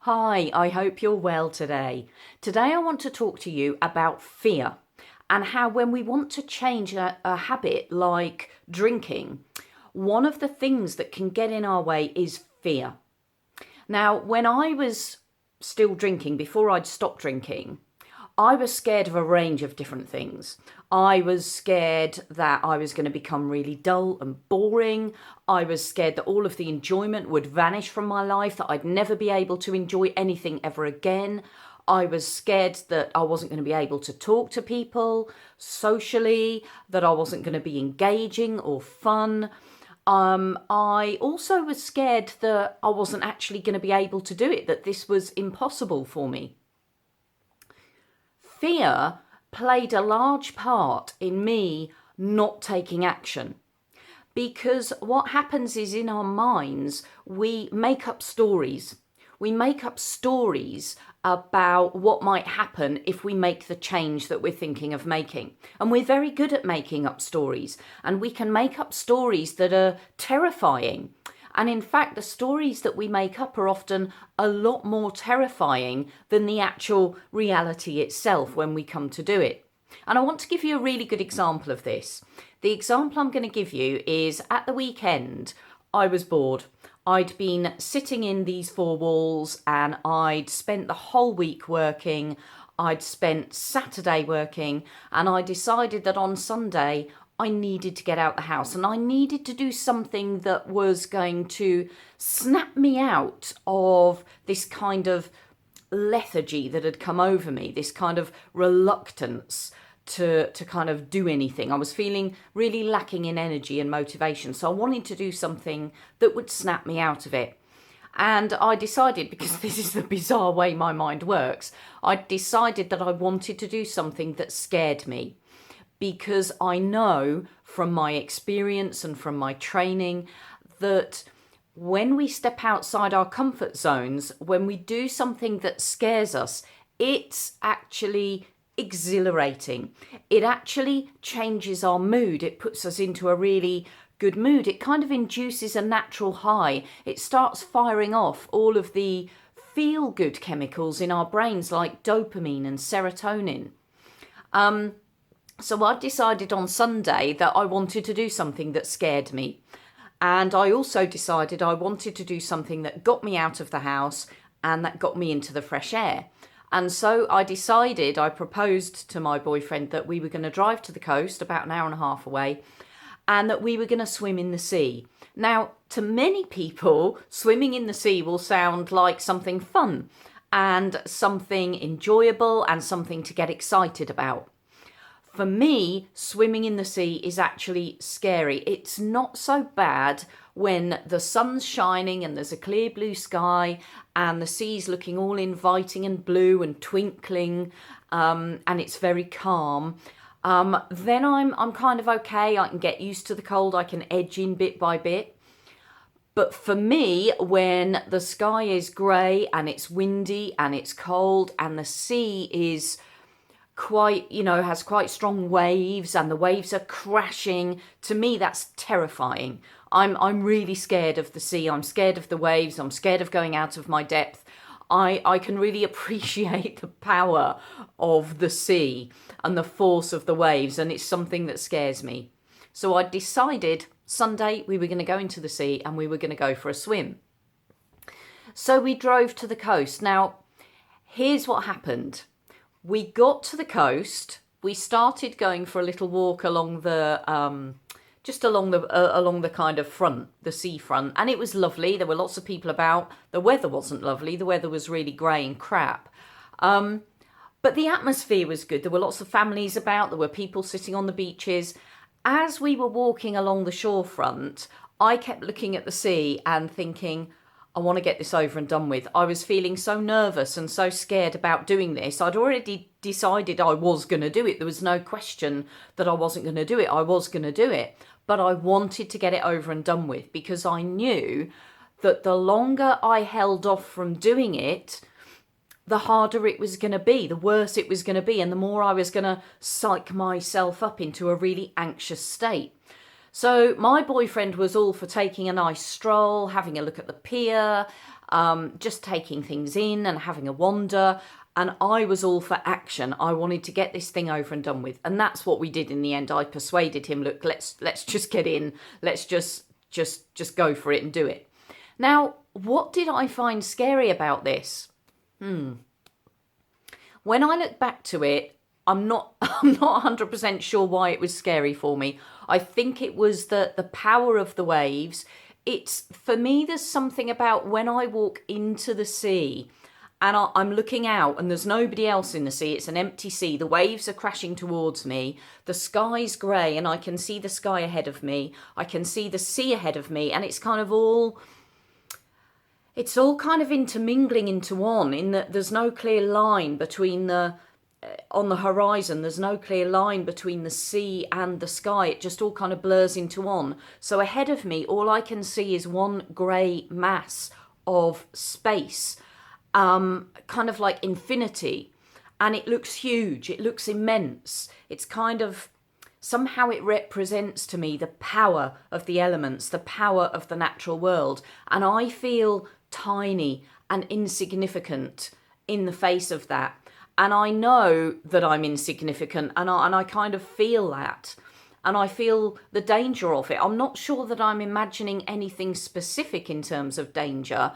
Hi, I hope you're well today. Today I want to talk to you about fear and how when we want to change a habit like drinking, one of the things that can get in our way is fear. Now, when I was still drinking, before I'd stopped drinking, I was scared of a range of different things. I was scared that I was going to become really dull and boring. I was scared that all of the enjoyment would vanish from my life, that I'd never be able to enjoy anything ever again. I was scared that I wasn't going to be able to talk to people socially, that I wasn't going to be engaging or fun. I also was scared that I wasn't actually going to be able to do it, that this was impossible for me. Fear played a large part in me not taking action, because what happens is in our minds we make up stories. We make up stories about what might happen if we make the change that we're thinking of making. And we're very good at making up stories, and we can make up stories that are terrifying. And in fact, the stories that we make up are often a lot more terrifying than the actual reality itself when we come to do it. And I want to give you a really good example of this. The example I'm going to give you is at the weekend, I was bored. I'd been sitting in these four walls and I'd spent the whole week working. I'd spent Saturday working, and I decided that on Sunday I needed to get out the house and I needed to do something that was going to snap me out of this kind of lethargy that had come over me, this kind of reluctance to kind of do anything. I was feeling really lacking in energy and motivation, so I wanted to do something that would snap me out of it. And I decided, because this is the bizarre way my mind works, I decided that I wanted to do something that scared me, because I know from my experience and from my training that when we step outside our comfort zones, when we do something that scares us, it's actually exhilarating. It actually changes our mood. It puts us into a really good mood. It kind of induces a natural high. It starts firing off all of the feel-good chemicals in our brains like dopamine and serotonin. So I decided on Sunday that I wanted to do something that scared me. And I also decided I wanted to do something that got me out of the house and that got me into the fresh air. And so I proposed to my boyfriend that we were going to drive to the coast about an hour and a half away, and that we were going to swim in the sea. Now, to many people, swimming in the sea will sound like something fun and something enjoyable and something to get excited about. For me, swimming in the sea is actually scary. It's not so bad when the sun's shining and there's a clear blue sky and the sea's looking all inviting and blue and twinkling, and it's very calm. Then I'm kind of okay. I can get used to the cold. I can edge in bit by bit. But for me, when the sky is grey and it's windy and it's cold and the sea is has quite strong waves and the waves are crashing, to me that's terrifying. I'm really scared of the sea. I'm scared of the waves. I'm scared of going out of my depth. I can really appreciate the power of the sea and the force of the waves, and it's something that scares me. So I decided Sunday we were going to go into the sea and we were going to go for a swim. So we drove to the coast. Now, here's what happened. We got to the coast. We started going for a little walk along the along the kind of front, the seafront, and it was lovely. There were lots of people about. The weather wasn't lovely. The weather was really grey and crap. But the atmosphere was good. There were lots of families about. There were people sitting on the beaches. As we were walking along the shorefront, I kept looking at the sea and thinking, I want to get this over and done with. I was feeling so nervous and so scared about doing this. I'd already decided I was going to do it. There was no question that I wasn't going to do it. I was going to do it. But I wanted to get it over and done with, because I knew that the longer I held off from doing it, the harder it was going to be, the worse it was going to be, and the more I was going to psych myself up into a really anxious state. So my boyfriend was all for taking a nice stroll, having a look at the pier, just taking things in and having a wander. And I was all for action. I wanted to get this thing over and done with. And that's what we did in the end. I persuaded him, look, let's just get in. Let's just go for it and do it. Now, what did I find scary about this? When I look back to it, I'm not 100% sure why it was scary for me. I think it was the power of the waves. For me, there's something about when I walk into the sea and I'm looking out and there's nobody else in the sea. It's an empty sea. The waves are crashing towards me. The sky's grey and I can see the sky ahead of me. I can see the sea ahead of me, and it's all kind of intermingling into one, in that there's no clear line between on the horizon, there's no clear line between the sea and the sky. It just all kind of blurs into one. So ahead of me, all I can see is one grey mass of space, kind of like infinity. And it looks huge. It looks immense. It's kind of, somehow it represents to me the power of the elements, the power of the natural world. And I feel tiny and insignificant in the face of that. And I know that I'm insignificant, and I kind of feel that. And I feel the danger of it. I'm not sure that I'm imagining anything specific in terms of danger,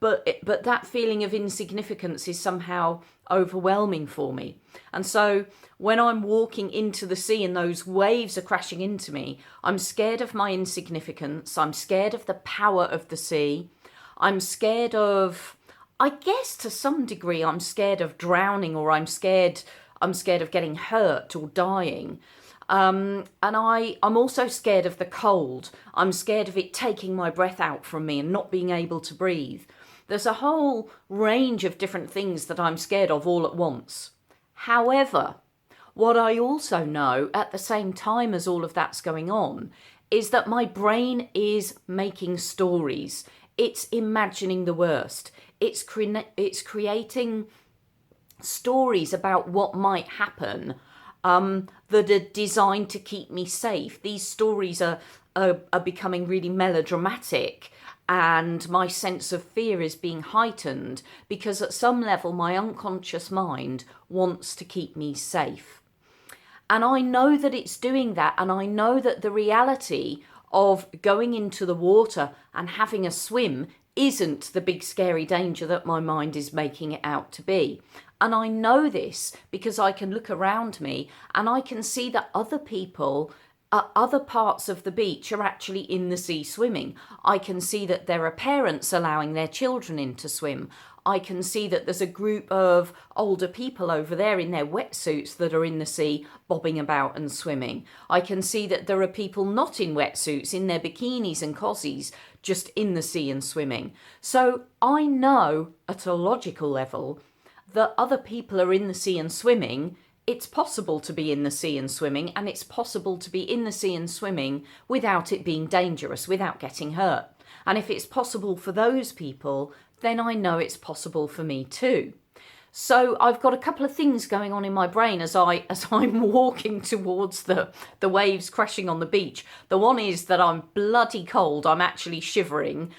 but that feeling of insignificance is somehow overwhelming for me. And so when I'm walking into the sea and those waves are crashing into me, I'm scared of my insignificance. I'm scared of the power of the sea. I'm scared of, I guess to some degree, I'm scared of drowning, or I'm scared of getting hurt or dying. And I'm also scared of the cold. I'm scared of it taking my breath out from me and not being able to breathe. There's a whole range of different things that I'm scared of all at once. However, what I also know at the same time as all of that's going on is that my brain is making stories. It's imagining the worst. It's creating stories about what might happen that are designed to keep me safe. These stories are becoming really melodramatic, and my sense of fear is being heightened because at some level my unconscious mind wants to keep me safe. And I know that it's doing that, and I know that the reality of going into the water and having a swim isn't the big scary danger that my mind is making it out to be. And I know this because I can look around me and I can see that other people at other parts of the beach are actually in the sea swimming. I can see that there are parents allowing their children in to swim. I can see that there's a group of older people over there in their wetsuits that are in the sea bobbing about and swimming. I can see that there are people not in wetsuits, in their bikinis and cozies, just in the sea and swimming. So I know at a logical level that other people are in the sea and swimming. It's possible to be in the sea and swimming, and it's possible to be in the sea and swimming without it being dangerous, without getting hurt. And if it's possible for those people, then I know it's possible for me too. So I've got a couple of things going on in my brain as I'm walking towards the waves crashing on the beach. The one is that I'm bloody cold. I'm actually shivering.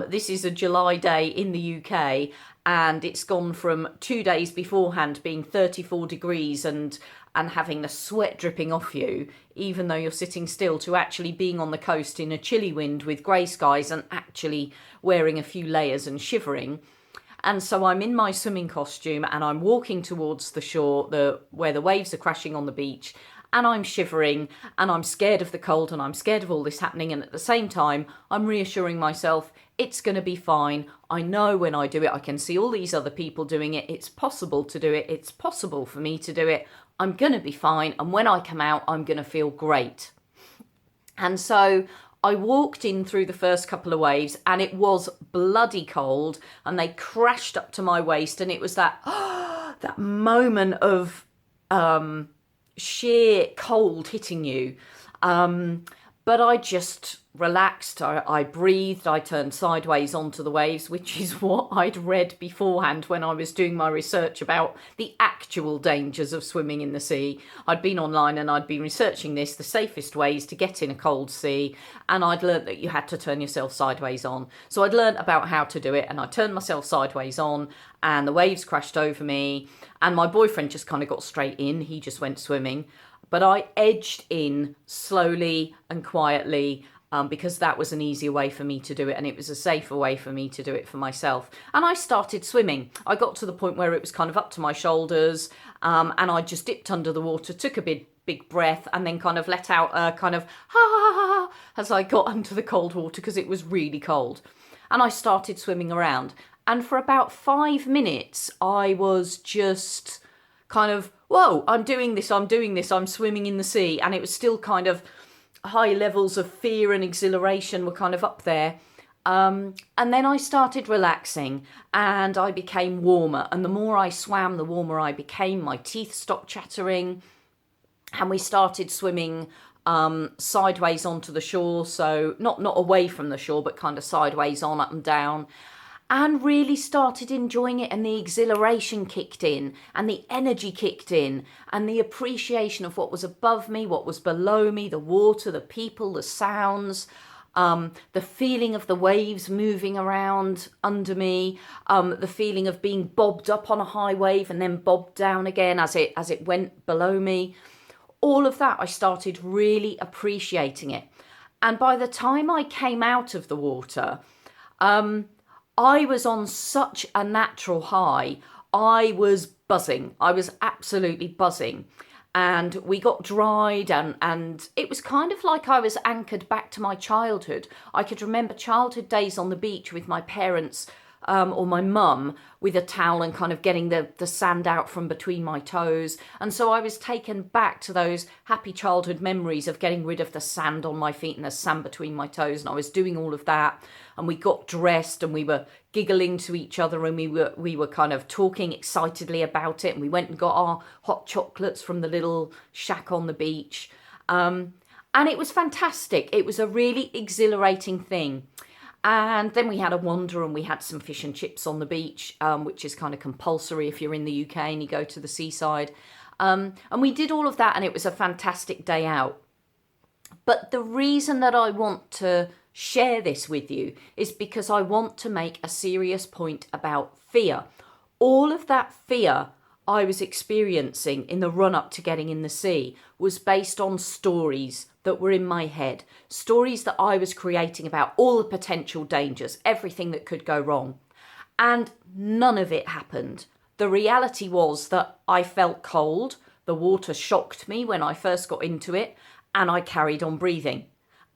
This is a July day in the UK, and it's gone from 2 days beforehand being 34 degrees and having the sweat dripping off you, even though you're sitting still, to actually being on the coast in a chilly wind with grey skies and actually wearing a few layers and shivering. And so I'm in my swimming costume and I'm walking towards the shore, where the waves are crashing on the beach, and I'm shivering and I'm scared of the cold and I'm scared of all this happening. And at the same time, I'm reassuring myself, it's going to be fine. I know when I do it, I can see all these other people doing it. It's possible to do it. It's possible for me to do it. I'm going to be fine. And when I come out, I'm going to feel great. And so I walked in through the first couple of waves and it was bloody cold and they crashed up to my waist. And it was that, that moment of sheer cold hitting you. But I just relaxed, I breathed, I turned sideways onto the waves, which is what I'd read beforehand when I was doing my research about the actual dangers of swimming in the sea. I'd been online and I'd been researching this, the safest ways to get in a cold sea, and I'd learnt that you had to turn yourself sideways on. So I'd learnt about how to do it, and I turned myself sideways on, and the waves crashed over me, and my boyfriend just kind of got straight in, he just went swimming. But I edged in slowly and quietly because that was an easier way for me to do it, and it was a safer way for me to do it for myself. And I started swimming. I got to the point where it was kind of up to my shoulders, and I just dipped under the water, took a big breath, and then kind of let out a kind of ha ha ha as I got under the cold water because it was really cold. And I started swimming around. And for about 5 minutes, I was just kind of, whoa, I'm doing this, I'm swimming in the sea. And it was still kind of high levels of fear and exhilaration were kind of up there. And then I started relaxing and I became warmer. And the more I swam, the warmer I became. My teeth stopped chattering. And we started swimming sideways onto the shore. So not away from the shore, but kind of sideways on, up and down. And really started enjoying it, and the exhilaration kicked in and the energy kicked in and the appreciation of what was above me, what was below me, the water, the people, the sounds, the feeling of the waves moving around under me, the feeling of being bobbed up on a high wave and then bobbed down again as it went below me. All of that, I started really appreciating it. And by the time I came out of the water, I was on such a natural high. I was buzzing. I was absolutely buzzing. And we got dried and it was kind of like I was anchored back to my childhood. I could remember childhood days on the beach with my parents or my mum with a towel and kind of getting the sand out from between my toes. And so I was taken back to those happy childhood memories of getting rid of the sand on my feet and the sand between my toes. And I was doing all of that. And we got dressed and we were giggling to each other and we were kind of talking excitedly about it. And we went and got our hot chocolates from the little shack on the beach. And it was fantastic. It was a really exhilarating thing. And then we had a wander and we had some fish and chips on the beach, which is kind of compulsory if you're in the UK and you go to the seaside. And we did all of that and it was a fantastic day out. But the reason that I want to share this with you is because I want to make a serious point about fear. All of that fear I was experiencing in the run-up to getting in the sea was based on stories that were in my head, stories that I was creating about all the potential dangers, everything that could go wrong. And none of it happened. The reality was that I felt cold, the water shocked me when I first got into it, and I carried on breathing,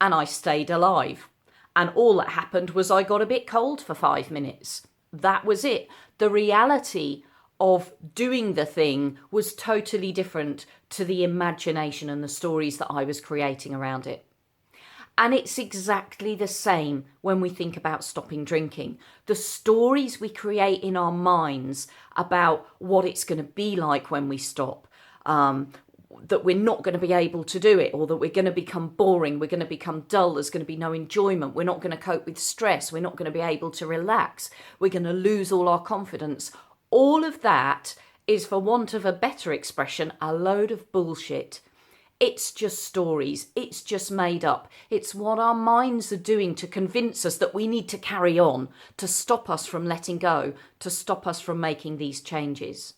and I stayed alive. And all that happened was I got a bit cold for 5 minutes. That was it. The reality of doing the thing was totally different to the imagination and the stories that I was creating around it. And it's exactly the same when we think about stopping drinking. The stories we create in our minds about what it's going to be like when we stop, that we're not going to be able to do it, or that we're going to become boring, we're going to become dull, there's going to be no enjoyment, we're not going to cope with stress, we're not going to be able to relax, we're going to lose all our confidence. All of that is, for want of a better expression, a load of bullshit. It's just stories. It's just made up. It's what our minds are doing to convince us that we need to carry on, to stop us from letting go, to stop us from making these changes.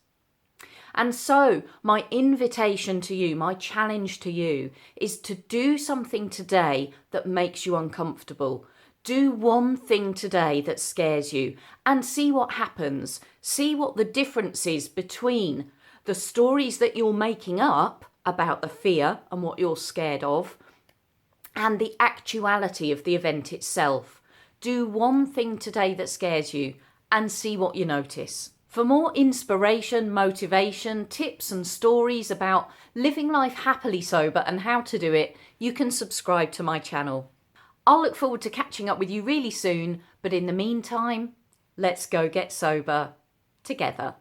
And so my invitation to you, my challenge to you, is to do something today that makes you uncomfortable. Do one thing today that scares you and see what happens. See what the difference is between the stories that you're making up about the fear and what you're scared of and the actuality of the event itself. Do one thing today that scares you and see what you notice. For more inspiration, motivation, tips and stories about living life happily sober and how to do it, you can subscribe to my channel. I'll look forward to catching up with you really soon, but in the meantime, let's go get sober together.